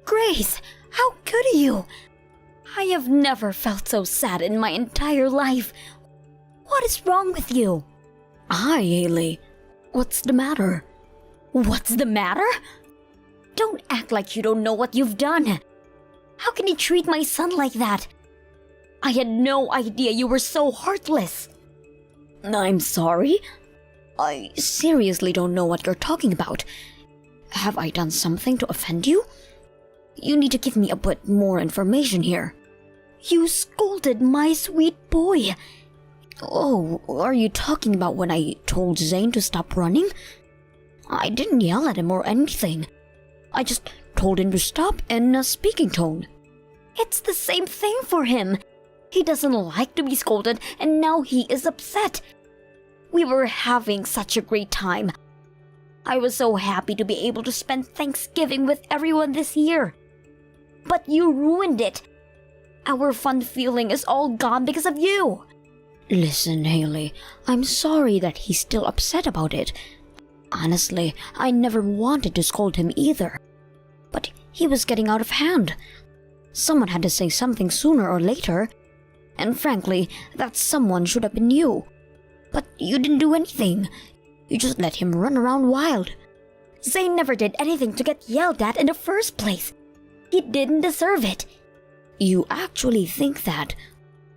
Grace, how could you? I have never felt so sad in my entire life. What is wrong with you? Hi, Haley. What's the matter? What's the matter? Don't act like you don't know what you've done. How can you treat my son like that? I had no idea you were so heartless. I'm sorry. I seriously don't know what you're talking about. Have I done something to offend you? You need to give me a bit more information here. You scolded my sweet boy. Oh, are you talking about when I told Zane to stop running? I didn't yell at him or anything. I just told him to stop in a speaking tone. It's the same thing for him. He doesn't like to be scolded, and now he is upset. We were having such a great time. I was so happy to be able to spend Thanksgiving with everyone this year. But you ruined it. Our fun feeling is all gone because of you. Listen, Haley, I'm sorry that he's still upset about it. Honestly, I never wanted to scold him either. But he was getting out of hand. Someone had to say something sooner or later. And frankly, that someone should have been you. But you didn't do anything. You just let him run around wild. Zane never did anything to get yelled at in the first place. He didn't deserve it. You actually think that?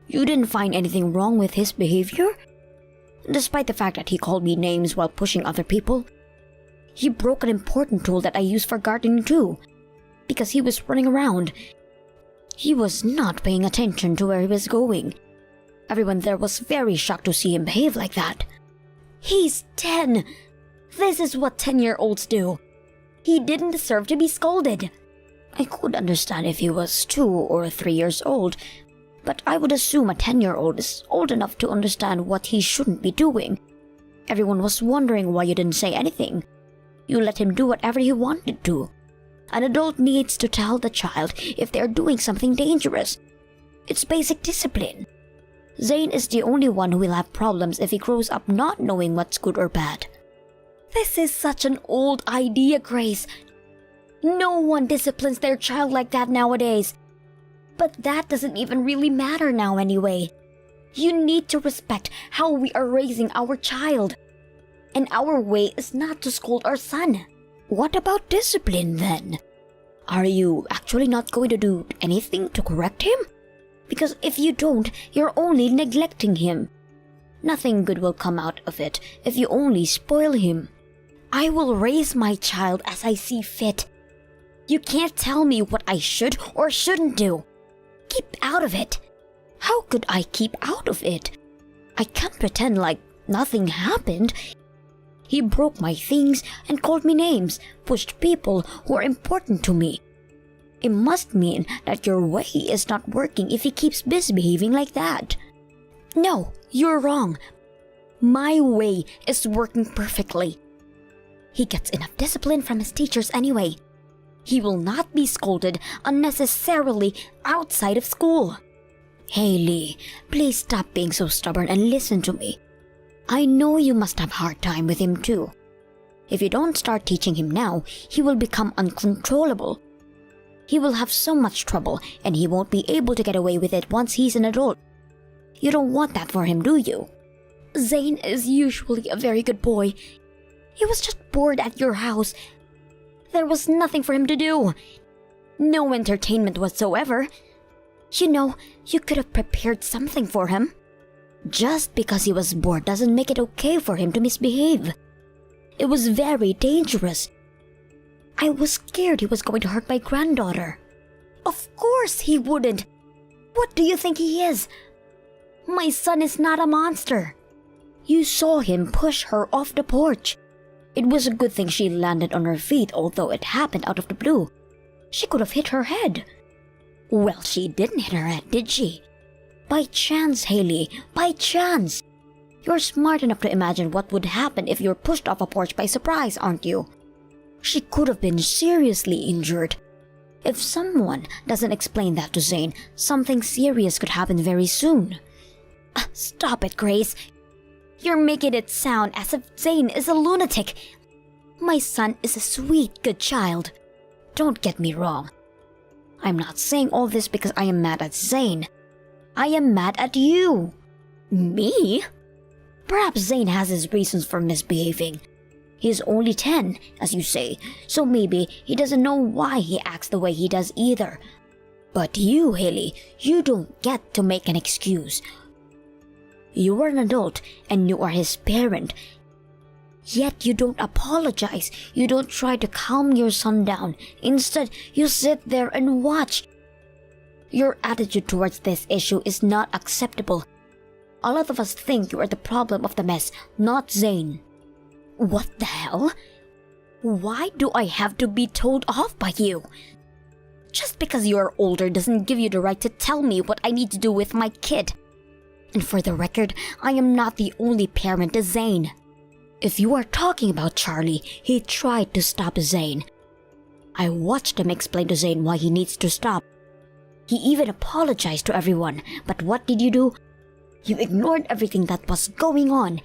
You didn't find anything wrong with his behavior? Despite the fact that he called me names while pushing other people? He broke an important tool that I use for gardening too. Because he was running around. He was not paying attention to where he was going. Everyone there was very shocked to see him behave like that. He's 10. This is what 10-year-olds do. He didn't deserve to be scolded. I could understand if he was 2 or 3 years old, but I would assume a 10-year-old is old enough to understand what he shouldn't be doing. Everyone was wondering why you didn't say anything. You let him do whatever he wanted to. An adult needs to tell the child if they're doing something dangerous. It's basic discipline. Zane is the only one who will have problems if he grows up not knowing what's good or bad. This is such an old idea, Grace. No one disciplines their child like that nowadays. But that doesn't even really matter now anyway. You need to respect how we are raising our child. And our way is not to scold our son. What about discipline then? Are you actually not going to do anything to correct him? Because if you don't, you're only neglecting him. Nothing good will come out of it if you only spoil him. I will raise my child as I see fit. You can't tell me what I should or shouldn't do. Keep out of it. How could I keep out of it? I can't pretend like nothing happened. He broke my things and called me names, pushed people who are important to me. It must mean that your way is not working if he keeps misbehaving like that. No, you're wrong. My way is working perfectly. He gets enough discipline from his teachers anyway. He will not be scolded unnecessarily outside of school. Haley, please stop being so stubborn and listen to me. I know you must have a hard time with him too. If you don't start teaching him now, he will become uncontrollable. He will have so much trouble and he won't be able to get away with it once he's an adult. You don't want that for him, do you? Zane is usually a very good boy. He was just bored at your house. There was nothing for him to do. No entertainment whatsoever. You know, you could have prepared something for him. Just because he was bored doesn't make it okay for him to misbehave. It was very dangerous. I was scared he was going to hurt my granddaughter. Of course he wouldn't. What do you think he is? My son is not a monster. You saw him push her off the porch. It was a good thing she landed on her feet, although it happened out of the blue. She could have hit her head. Well, she didn't hit her head, did she? By chance, Haley. By chance. You're smart enough to imagine what would happen if you're pushed off a porch by surprise, aren't you? She could have been seriously injured. If someone doesn't explain that to Zane, something serious could happen very soon. Stop it, Grace. You're making it sound as if Zane is a lunatic. My son is a sweet, good child. Don't get me wrong. I'm not saying all this because I am mad at Zane. I am mad at you. Me? Perhaps Zane has his reasons for misbehaving. He's only 10, as you say, so maybe he doesn't know why he acts the way he does either. But you, Haley, you don't get to make an excuse. You are an adult and you are his parent. Yet you don't apologize. You don't try to calm your son down. Instead, you sit there and watch. Your attitude towards this issue is not acceptable. A lot of us think you are the problem of the mess, not Zane. What the hell? Why do I have to be told off by you? Just because you are older doesn't give you the right to tell me what I need to do with my kid. And for the record, I am not the only parent to Zane. If you are talking about Charlie, he tried to stop Zane. I watched him explain to Zane why he needs to stop. He even apologized to everyone, but what did you do? You ignored everything that was going on.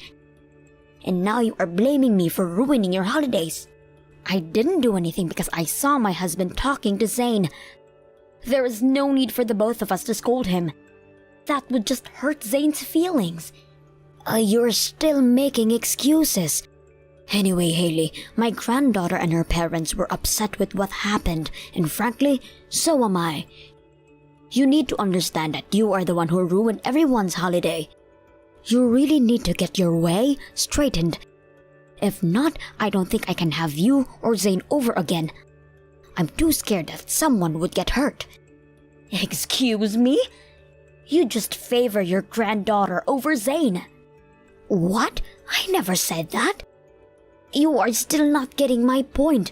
And now you are blaming me for ruining your holidays. I didn't do anything because I saw my husband talking to Zane. There is no need for the both of us to scold him. That would just hurt Zane's feelings. You're still making excuses. Anyway, Haley, my granddaughter and her parents were upset with what happened, and frankly, so am I. You need to understand that you are the one who ruined everyone's holiday. You really need to get your way straightened. If not, I don't think I can have you or Zane over again. I'm too scared that someone would get hurt. Excuse me? You just favor your granddaughter over Zane. What? I never said that. You are still not getting my point.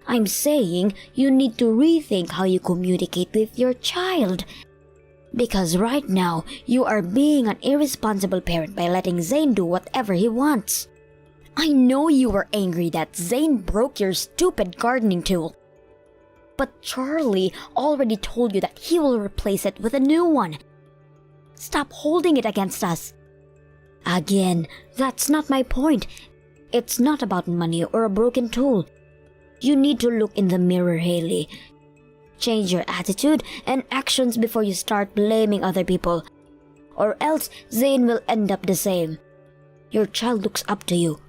I'm saying you need to rethink how you communicate with your child. Because right now, you are being an irresponsible parent by letting Zane do whatever he wants. I know you were angry that Zane broke your stupid gardening tool. But Charlie already told you that he will replace it with a new one. Stop holding it against us. Again, that's not my point. It's not about money or a broken tool. You need to look in the mirror, Haley. Change your attitude and actions before you start blaming other people. Or else Zane will end up the same. Your child looks up to you.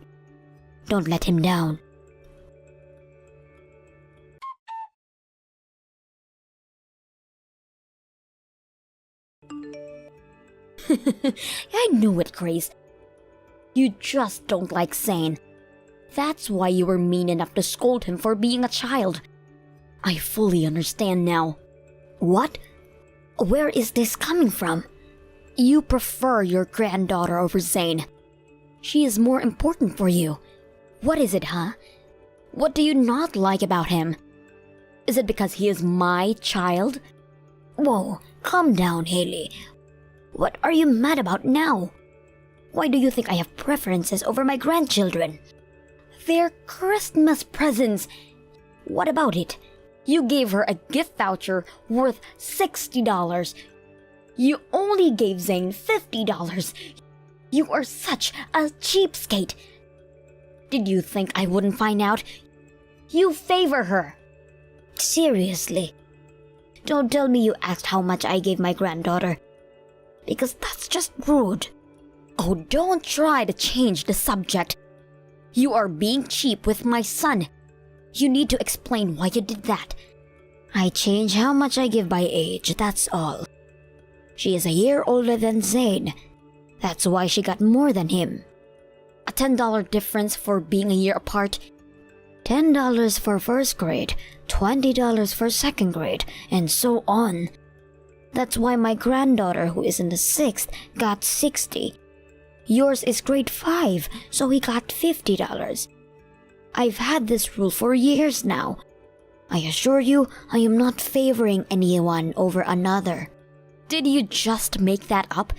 Don't let him down. I knew it, Grace. You just don't like Zane. That's why you were mean enough to scold him for being a child. I fully understand now. What? Where is this coming from? You prefer your granddaughter over Zane. She is more important for you. What is it, huh? What do you not like about him? Is it because he is my child? Whoa, calm down, Haley. What are you mad about now? Why do you think I have preferences over my grandchildren? They're Christmas presents. What about it? You gave her a gift voucher worth $60. You only gave Zane $50. You are such a cheapskate. Did you think I wouldn't find out? You favor her. Seriously. Don't tell me you asked how much I gave my granddaughter. Because that's just rude. Oh, don't try to change the subject. You are being cheap with my son. You need to explain why you did that. I change how much I give by age, that's all. She is a year older than Zane. That's why she got more than him. A $10 difference for being a year apart. $10 for first grade, $20 for second grade, and so on. That's why my granddaughter, who is in the 6th, got $60. Yours is grade 5, so he got $50. I've had this rule for years now. I assure you, I am not favoring anyone over another. Did you just make that up?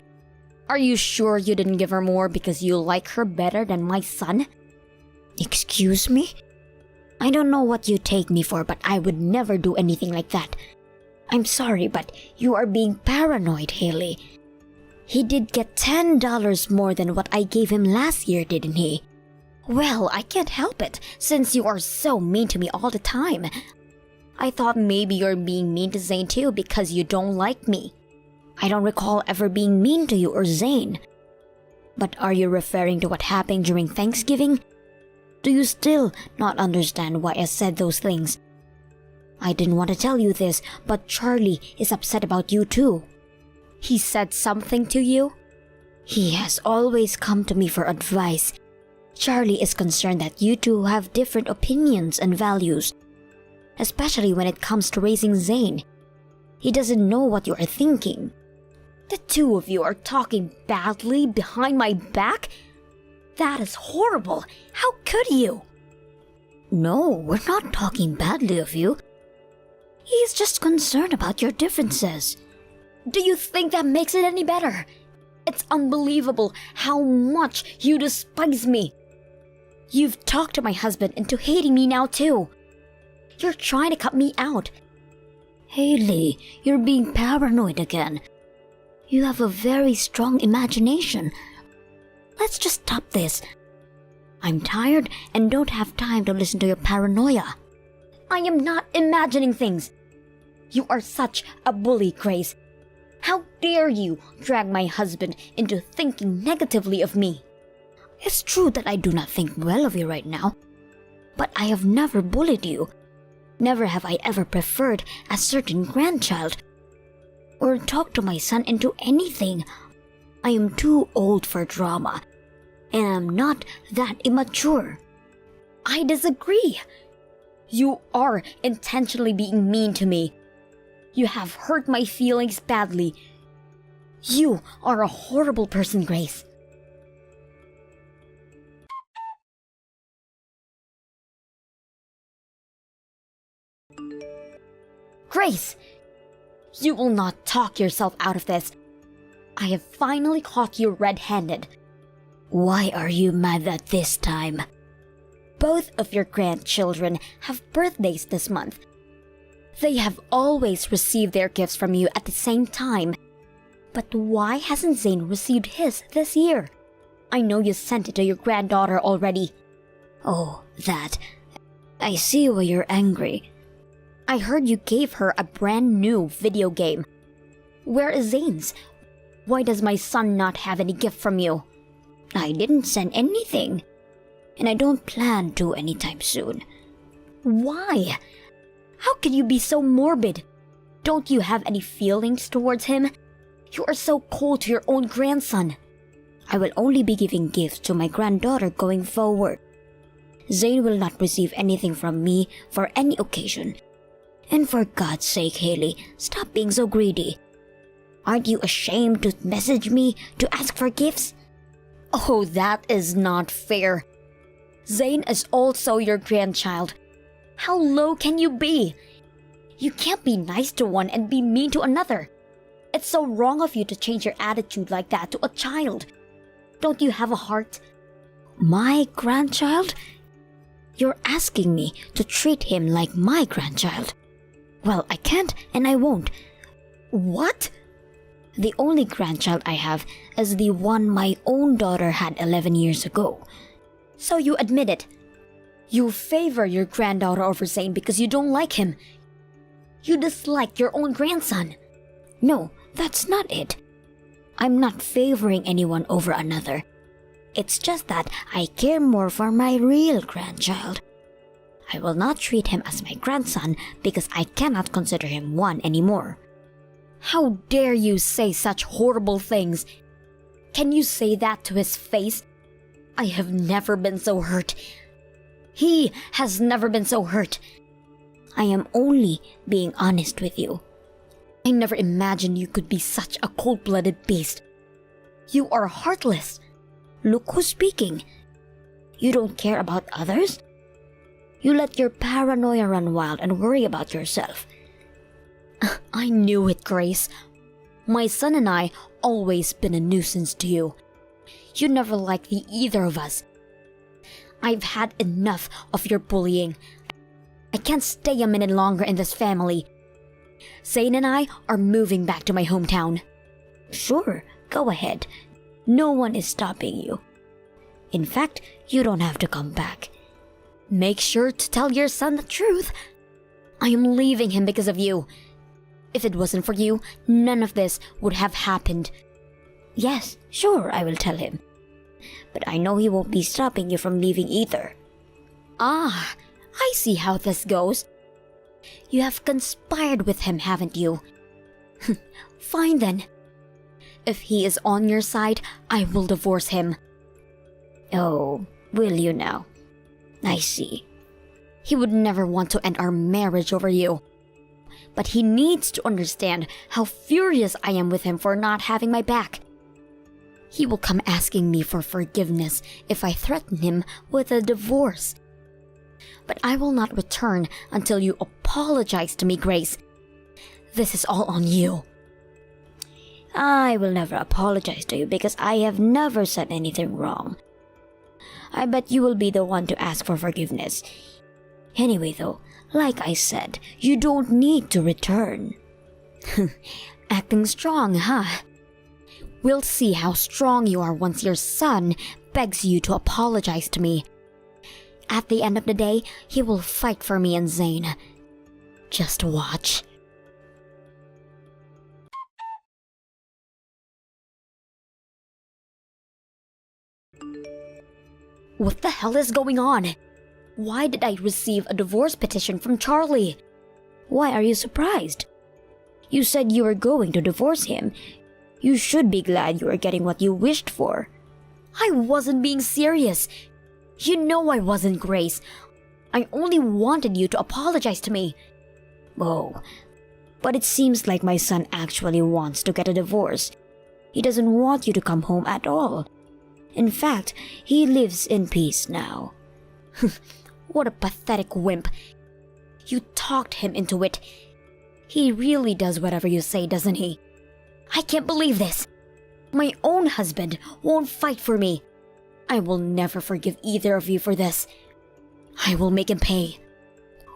Are you sure you didn't give her more because you like her better than my son? Excuse me? I don't know what you take me for, but I would never do anything like that. I'm sorry, but you are being paranoid, Haley. He did get $10 more than what I gave him last year, didn't he? Well, I can't help it, since you are so mean to me all the time. I thought maybe you're being mean to Zane too because you don't like me. I don't recall ever being mean to you or Zane. But are you referring to what happened during Thanksgiving? Do you still not understand why I said those things? I didn't want to tell you this, but Charlie is upset about you too. He said something to you? He has always come to me for advice. Charlie is concerned that you two have different opinions and values, especially when it comes to raising Zane. He doesn't know what you are thinking. The two of you are talking badly behind my back? That is horrible. How could you? No, we're not talking badly of you. He's just concerned about your differences. Do you think that makes it any better? It's unbelievable how much you despise me. You've talked to my husband into hating me now too. You're trying to cut me out. Haley, you're being paranoid again. You have a very strong imagination. Let's just stop this. I'm tired and don't have time to listen to your paranoia. I am not imagining things. You are such a bully, Grace. How dare you drag my husband into thinking negatively of me? It's true that I do not think well of you right now, but I have never bullied you. Never have I ever preferred a certain grandchild or talked to my son into anything. I am too old for drama, and I'm not that immature. I disagree. You are intentionally being mean to me. You have hurt my feelings badly. You are a horrible person, Grace. Grace! You will not talk yourself out of this. I have finally caught you red-handed. Why are you mad at this time? Both of your grandchildren have birthdays this month. They have always received their gifts from you at the same time. But why hasn't Zane received his this year? I know you sent it to your granddaughter already. Oh, that. I see why you're angry. I heard you gave her a brand new video game. Where is Zane's? Why does my son not have any gift from you? I didn't send anything, and I don't plan to anytime soon. Why? How can you be so morbid? Don't you have any feelings towards him? You are so cold to your own grandson. I will only be giving gifts to my granddaughter going forward. Zane will not receive anything from me for any occasion. And for God's sake, Haley, stop being so greedy. Aren't you ashamed to message me to ask for gifts? Oh, that is not fair. Zane is also your grandchild. How low can you be? You can't be nice to one and be mean to another. It's so wrong of you to change your attitude like that to a child. Don't you have a heart? My grandchild? You're asking me to treat him like my grandchild. Well, I can't and I won't. What? The only grandchild I have is the one my own daughter had 11 years ago. So you admit it. You favor your granddaughter over Zane because you don't like him. You dislike your own grandson. No, that's not it. I'm not favoring anyone over another. It's just that I care more for my real grandchild. I will not treat him as my grandson because I cannot consider him one anymore. How dare you say such horrible things? Can you say that to his face? I have never been so hurt. He has never been so hurt. I am only being honest with you. I never imagined you could be such a cold-blooded beast. You are heartless. Look who's speaking. You don't care about others? You let your paranoia run wild and worry about yourself. I knew it, Grace. My son and I always been a nuisance to you. You never liked the either of us. I've had enough of your bullying. I can't stay a minute longer in this family. Zane and I are moving back to my hometown. Sure, go ahead. No one is stopping you. In fact, you don't have to come back. Make sure to tell your son the truth. I am leaving him because of you. If it wasn't for you, none of this would have happened. Yes, sure, I will tell him. But I know he won't be stopping you from leaving either. Ah, I see how this goes. You have conspired with him, haven't you? Fine then. If he is on your side, I will divorce him. Oh, will you now? I see. He would never want to end our marriage over you. But he needs to understand how furious I am with him for not having my back. He will come asking me for forgiveness if I threaten him with a divorce. But I will not return until you apologize to me, Grace. This is all on you. I will never apologize to you because I have never said anything wrong. I bet you will be the one to ask for forgiveness. Anyway though, like I said, you don't need to return. Acting strong, huh? We'll see how strong you are once your son begs you to apologize to me. At the end of the day, he will fight for me and Zane. Just watch. What the hell is going on? Why did I receive a divorce petition from Charlie? Why are you surprised? You said you were going to divorce him. You should be glad you are getting what you wished for. I wasn't being serious. You know I wasn't, Grace. I only wanted you to apologize to me. Oh, but it seems like my son actually wants to get a divorce. He doesn't want you to come home at all. In fact, he lives in peace now. What a pathetic wimp. You talked him into it. He really does whatever you say, doesn't he? I can't believe this. My own husband won't fight for me. I will never forgive either of you for this. I will make him pay.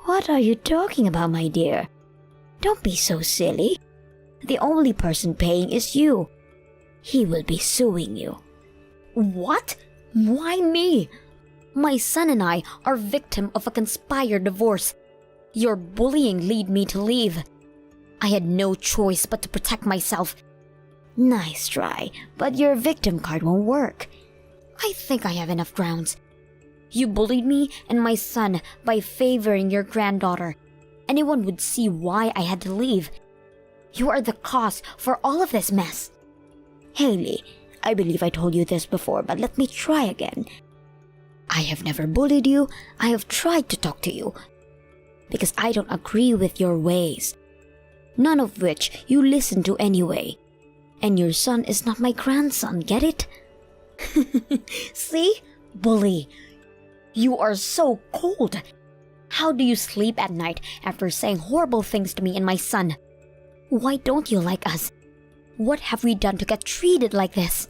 What are you talking about, my dear? Don't be so silly. The only person paying is you. He will be suing you. What? Why me? My son and I are victim of a conspired divorce. Your bullying led me to leave. I had no choice but to protect myself. Nice try, but your victim card won't work. I think I have enough grounds. You bullied me and my son by favoring your granddaughter. Anyone would see why I had to leave. You are the cause for all of this mess. Haley, I believe I told you this before, but let me try again. I have never bullied you. I have tried to talk to you. Because I don't agree with your ways. None of which you listen to anyway. And your son is not my grandson, get it? See? Bully. You are so cold. How do you sleep at night after saying horrible things to me and my son? Why don't you like us? What have we done to get treated like this?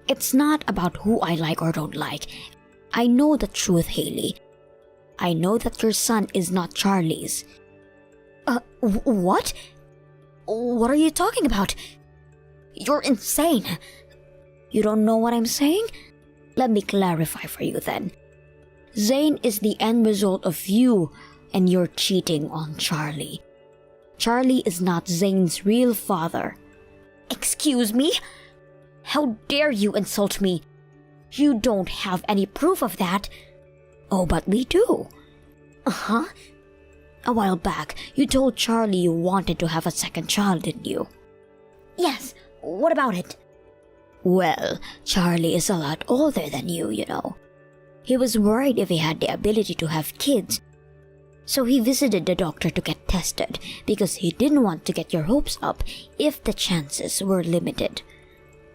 It's not about who I like or don't like. I know the truth, Haley. I know that your son is not Charlie's. What? What are you talking about? You're insane. You don't know what I'm saying? Let me clarify for you then. Zane is the end result of you and your cheating on Charlie. Charlie is not Zane's real father. Excuse me? How dare you insult me? You don't have any proof of that. Oh, but we do. Uh-huh. A while back, you told Charlie you wanted to have a second child, didn't you? Yes. What about it? Well, Charlie is a lot older than you know. He was worried if he had the ability to have kids. So he visited the doctor to get tested because he didn't want to get your hopes up if the chances were limited.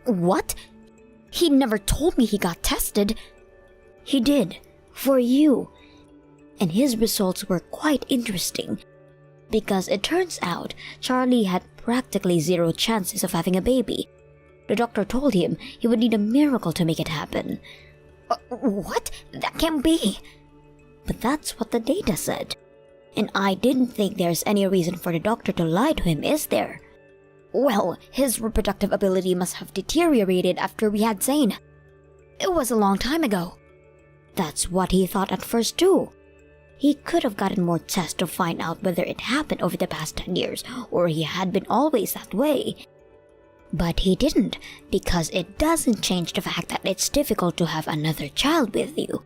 What? He never told me he got tested. He did, for you. And his results were quite interesting because it turns out Charlie had practically zero chances of having a baby. The doctor told him he would need a miracle to make it happen. What? That can't be. But that's what the data said. And I didn't think there's any reason for the doctor to lie to him, is there? Well, his reproductive ability must have deteriorated after we had Zane. It was a long time ago. That's what he thought at first too. He could have gotten more tests to find out whether it happened over the past 10 years or he had been always that way. But he didn't, because it doesn't change the fact that it's difficult to have another child with you.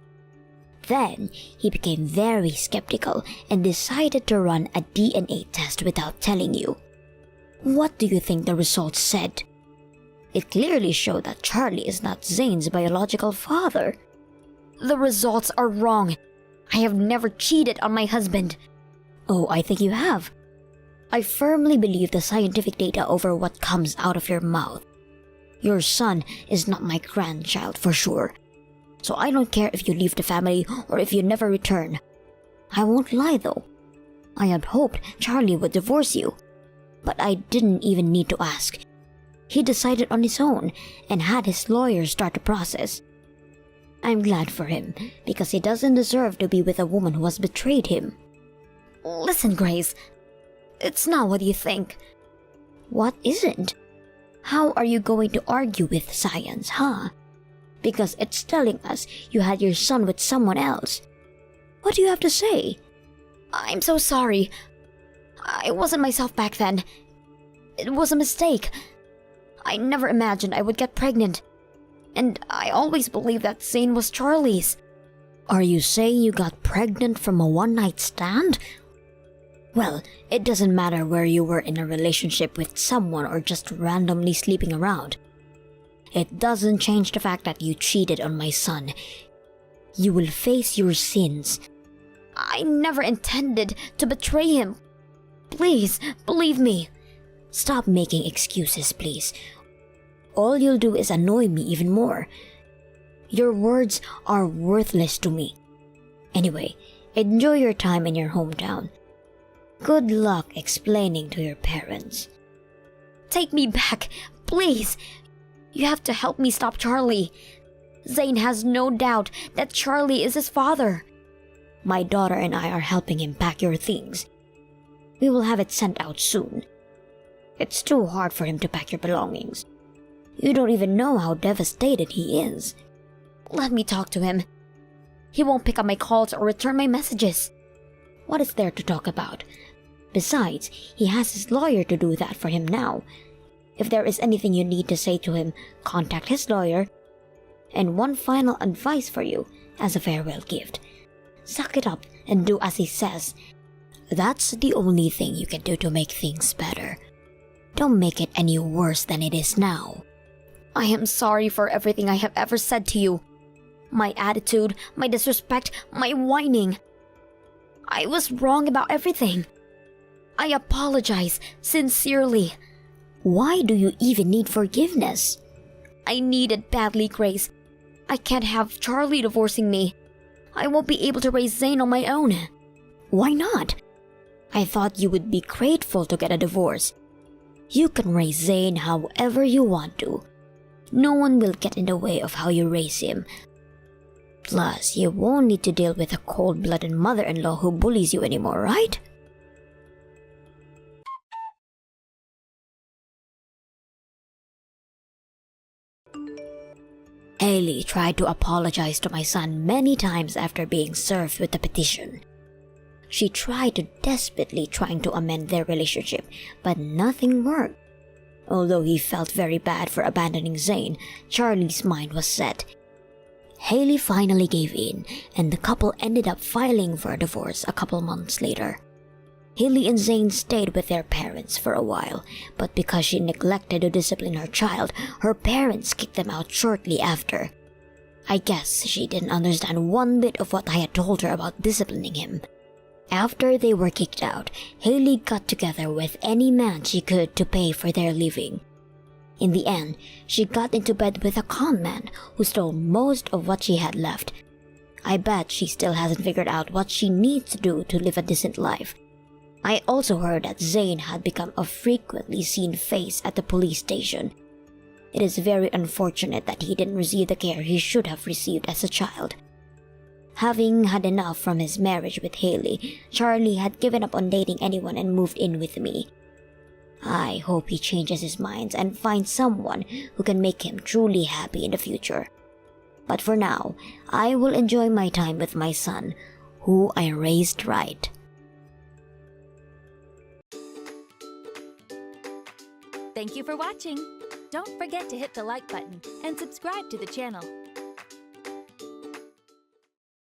Then, he became very skeptical and decided to run a DNA test without telling you. What do you think the results said? It clearly showed that Charlie is not Zane's biological father. The results are wrong. I have never cheated on my husband. Oh, I think you have. I firmly believe the scientific data over what comes out of your mouth. Your son is not my grandchild for sure. So I don't care if you leave the family or if you never return. I won't lie though. I had hoped Charlie would divorce you. But I didn't even need to ask. He decided on his own and had his lawyer start the process. I'm glad for him because he doesn't deserve to be with a woman who has betrayed him. Listen, Grace. It's not what you think. What isn't? How are you going to argue with science, huh? Because it's telling us you had your son with someone else. What do you have to say? I'm so sorry. I wasn't myself back then. It was a mistake. I never imagined I would get pregnant. And I always believed that Zane was Charlie's. Are you saying you got pregnant from a one-night stand? Well, it doesn't matter where you were in a relationship with someone or just randomly sleeping around. It doesn't change the fact that you cheated on my son. You will face your sins. I never intended to betray him. Please, believe me. Stop making excuses, please. All you'll do is annoy me even more. Your words are worthless to me. Anyway, enjoy your time in your hometown. Good luck explaining to your parents. Take me back, please. You have to help me stop Charlie. Zane has no doubt that Charlie is his father. My daughter and I are helping him pack your things. We will have it sent out soon. It's too hard for him to pack your belongings. You don't even know how devastated he is. Let me talk to him. He won't pick up my calls or return my messages. What is there to talk about? Besides, he has his lawyer to do that for him now. If there is anything you need to say to him, contact his lawyer. And one final advice for you as a farewell gift. Suck it up and do as he says. That's the only thing you can do to make things better. Don't make it any worse than it is now. I am sorry for everything I have ever said to you. My attitude, my disrespect, my whining. I was wrong about everything. I apologize sincerely. Why do you even need forgiveness? I need it badly, Grace. I can't have Charlie divorcing me. I won't be able to raise Zane on my own. Why not? I thought you would be grateful to get a divorce. You can raise Zane however you want to. No one will get in the way of how you raise him. Plus, you won't need to deal with a cold-blooded mother-in-law who bullies you anymore, right? Haley tried to apologize to my son many times after being served with the petition. She tried to desperately trying to amend their relationship, but nothing worked. Although he felt very bad for abandoning Zane, Charlie's mind was set. Haley finally gave in, and the couple ended up filing for a divorce a couple months later. Haley and Zane stayed with their parents for a while, but because she neglected to discipline her child, her parents kicked them out shortly after. I guess she didn't understand one bit of what I had told her about disciplining him. After they were kicked out, Haley got together with any man she could to pay for their living. In the end, she got into bed with a con man who stole most of what she had left. I bet she still hasn't figured out what she needs to do to live a decent life. I also heard that Zane had become a frequently seen face at the police station. It is very unfortunate that he didn't receive the care he should have received as a child. Having had enough from his marriage with Haley, Charlie had given up on dating anyone and moved in with me. I hope he changes his mind and finds someone who can make him truly happy in the future. But for now, I will enjoy my time with my son, who I raised right. Thank you for watching. Don't forget to hit the like button and subscribe to the channel.